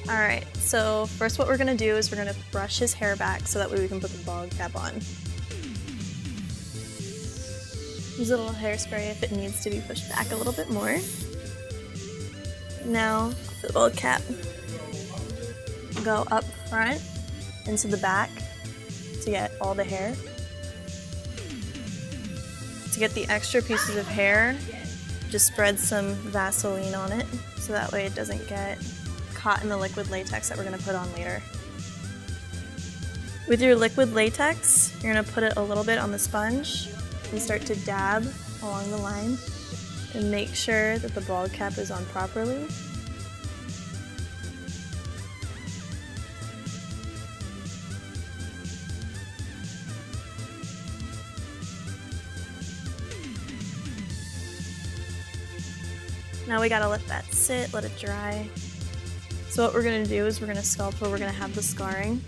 Alright, so first what we're gonna do is we're gonna brush his hair back so that way we can put the bald cap on. Use a little hairspray if it needs to be pushed back a little bit more. Now, for the bald cap, go up front into the back to get all the hair. To get the extra pieces of hair, just spread some Vaseline on it so that way it doesn't get caught in the liquid latex that we're going to put on later. With your liquid latex, you're going to put it a little bit on the sponge and start to dab along the line and make sure that the bald cap is on properly. Now we gotta let that sit, let it dry. So what we're gonna do is we're gonna sculpt where we're gonna have the scarring.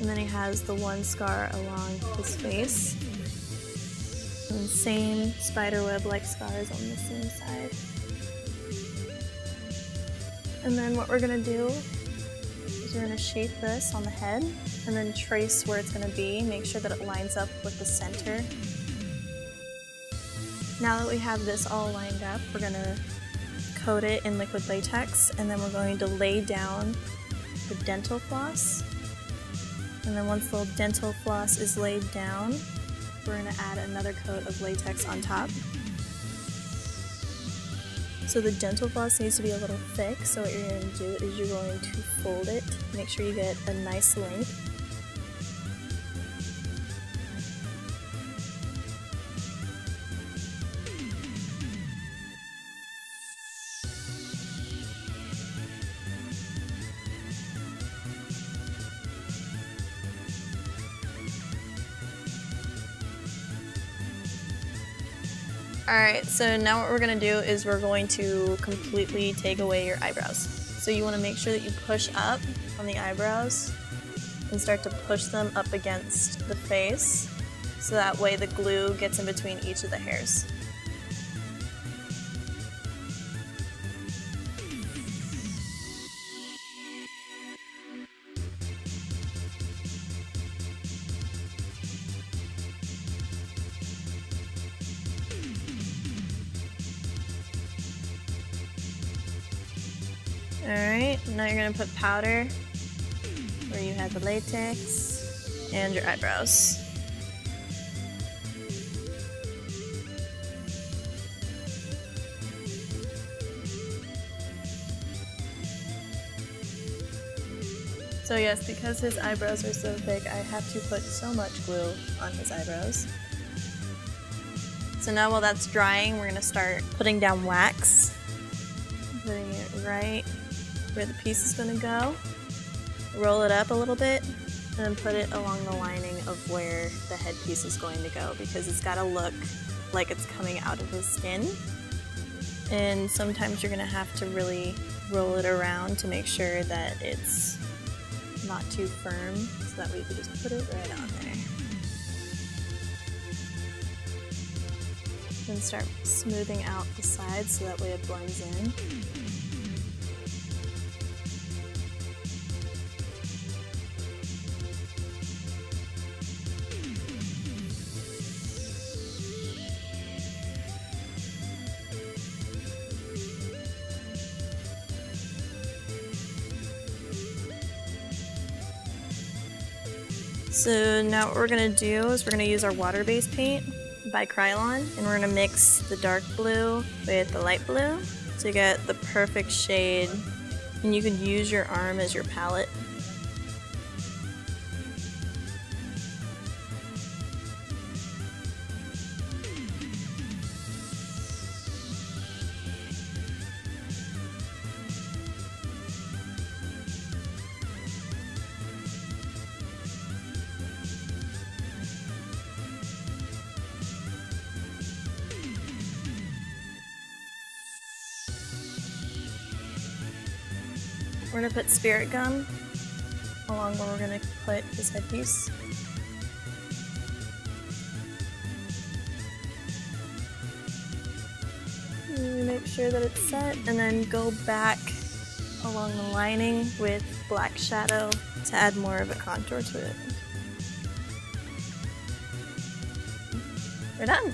And then he has the one scar along his face. And same spiderweb-like scars on the same side. And then what we're gonna do is we're gonna shape this on the head and then trace where it's gonna be, make sure that it lines up with the center. Now that we have this all lined up, we're going to coat it in liquid latex, and then we're going to lay down the dental floss. And then once the dental floss is laid down, we're going to add another coat of latex on top. So the dental floss needs to be a little thick, so what you're going to do is you're going to fold it, make sure you get a nice length. Alright, so now what we're going to do is we're going to completely take away your eyebrows. So you want to make sure that you push up on the eyebrows and start to push them up against the face so that way the glue gets in between each of the hairs. Alright, now you're going to put powder where you have the latex and your eyebrows. So yes, because his eyebrows are so thick, I have to put so much glue on his eyebrows. So now while that's drying, we're going to start putting down wax. Putting it right where the piece is going to go. Roll it up a little bit and then put it along the lining of where the headpiece is going to go, because it's got to look like it's coming out of his skin. And sometimes you're going to have to really roll it around to make sure that it's not too firm, so that way you can just put it right on there. Then start smoothing out the sides so that way it blends in. So now what we're going to do is we're going to use our water-based paint by Krylon, and we're going to mix the dark blue with the light blue to get the perfect shade, and you can use your arm as your palette. We're going to put spirit gum along where we're going to put his headpiece. make sure that it's set, and then go back along the lining with black shadow to add more of a contour to it. We're done.